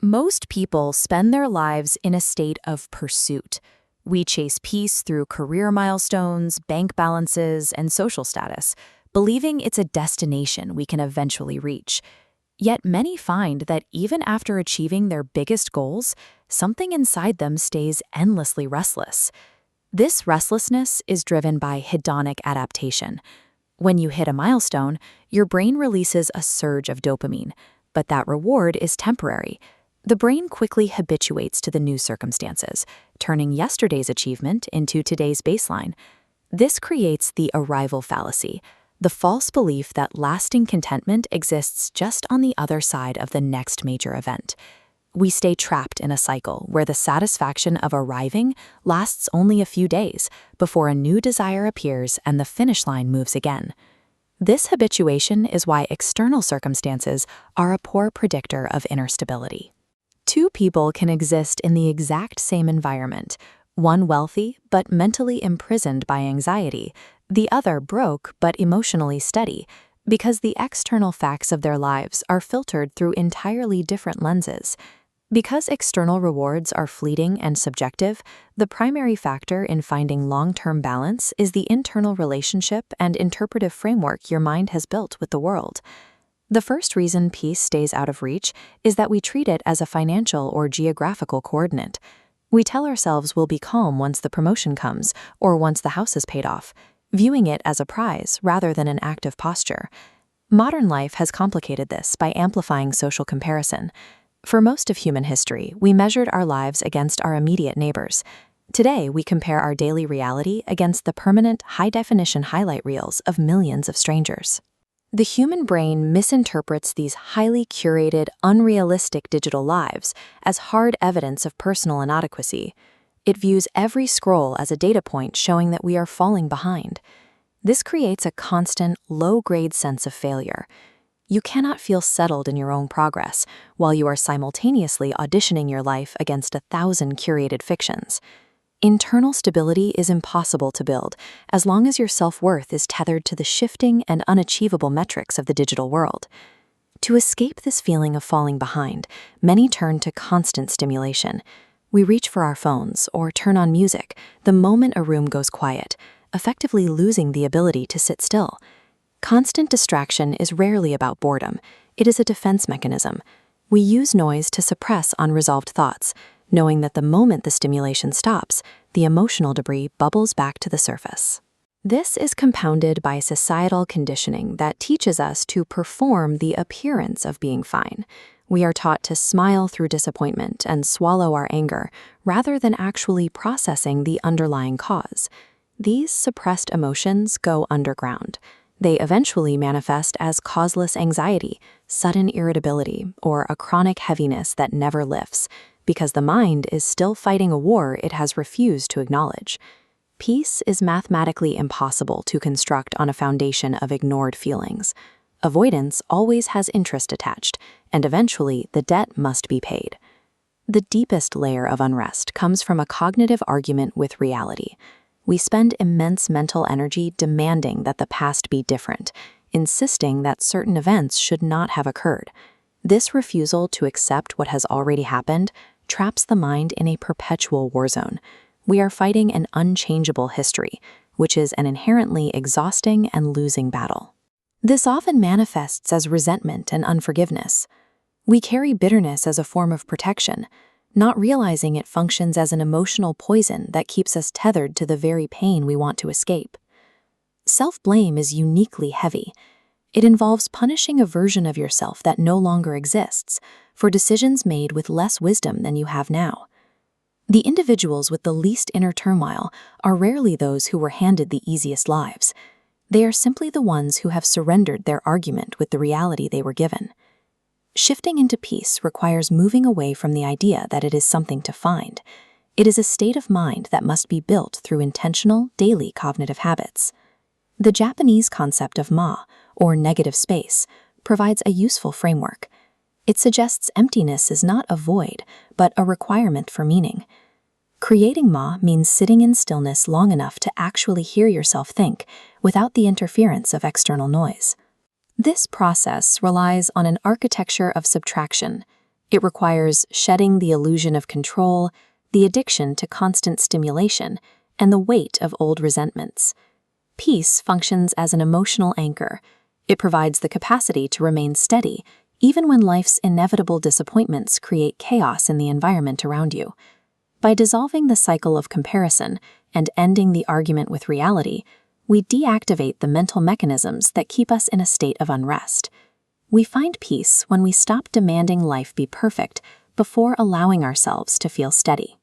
Most people spend their lives in a state of pursuit. We chase peace through career milestones, bank balances, and social status, believing it's a destination we can eventually reach. Yet many find that even after achieving their biggest goals, something inside them stays endlessly restless. This restlessness is driven by hedonic adaptation. When you hit a milestone, your brain releases a surge of dopamine, but that reward is temporary. The brain quickly habituates to the new circumstances, turning yesterday's achievement into today's baseline. This creates the arrival fallacy, the false belief that lasting contentment exists just on the other side of the next major event. We stay trapped in a cycle where the satisfaction of arriving lasts only a few days before a new desire appears and the finish line moves again. This habituation is why external circumstances are a poor predictor of inner stability. Two people can exist in the exact same environment, one wealthy but mentally imprisoned by anxiety, the other broke but emotionally steady, because the external facts of their lives are filtered through entirely different lenses. Because external rewards are fleeting and subjective, the primary factor in finding long-term balance is the internal relationship and interpretive framework your mind has built with the world. The first reason peace stays out of reach is that we treat it as a financial or geographical coordinate. We tell ourselves we'll be calm once the promotion comes or once the house is paid off, viewing it as a prize rather than an active posture. Modern life has complicated this by amplifying social comparison. For most of human history, we measured our lives against our immediate neighbors. Today, we compare our daily reality against the permanent, high-definition highlight reels of millions of strangers. The human brain misinterprets these highly curated, unrealistic digital lives as hard evidence of personal inadequacy. It views every scroll as a data point showing that we are falling behind. This creates a constant, low-grade sense of failure. You cannot feel settled in your own progress while you are simultaneously auditioning your life against 1,000 curated fictions. Internal stability is impossible to build as long as your self-worth is tethered to the shifting and unachievable metrics of the digital world. To escape this feeling of falling behind, many turn to constant stimulation. We reach for our phones or turn on music the moment a room goes quiet, effectively losing the ability to sit still. Constant distraction is rarely about boredom. It is a defense mechanism. We use noise to suppress unresolved thoughts, knowing that the moment the stimulation stops, the emotional debris bubbles back to the surface. This is compounded by societal conditioning that teaches us to perform the appearance of being fine. We are taught to smile through disappointment and swallow our anger, rather than actually processing the underlying cause. These suppressed emotions go underground. They eventually manifest as causeless anxiety, sudden irritability, or a chronic heaviness that never lifts, because the mind is still fighting a war it has refused to acknowledge. Peace is mathematically impossible to construct on a foundation of ignored feelings. Avoidance always has interest attached, and eventually the debt must be paid. The deepest layer of unrest comes from a cognitive argument with reality. We spend immense mental energy demanding that the past be different, insisting that certain events should not have occurred. This refusal to accept what has already happened traps the mind in a perpetual war zone. We are fighting an unchangeable history, which is an inherently exhausting and losing battle. This often manifests as resentment and unforgiveness. We carry bitterness as a form of protection, not realizing it functions as an emotional poison that keeps us tethered to the very pain we want to escape. Self-blame is uniquely heavy. It involves punishing a version of yourself that no longer exists for decisions made with less wisdom than you have now. The individuals with the least inner turmoil are rarely those who were handed the easiest lives. They are simply the ones who have surrendered their argument with the reality they were given. Shifting into peace requires moving away from the idea that it is something to find. It is a state of mind that must be built through intentional, daily cognitive habits. The Japanese concept of ma, or negative space, provides a useful framework. It suggests emptiness is not a void, but a requirement for meaning. Creating ma means sitting in stillness long enough to actually hear yourself think, without the interference of external noise. This process relies on an architecture of subtraction. It requires shedding the illusion of control, the addiction to constant stimulation, and the weight of old resentments. Peace functions as an emotional anchor. It provides the capacity to remain steady, even when life's inevitable disappointments create chaos in the environment around you. By dissolving the cycle of comparison and ending the argument with reality, we deactivate the mental mechanisms that keep us in a state of unrest. We find peace when we stop demanding life be perfect before allowing ourselves to feel steady.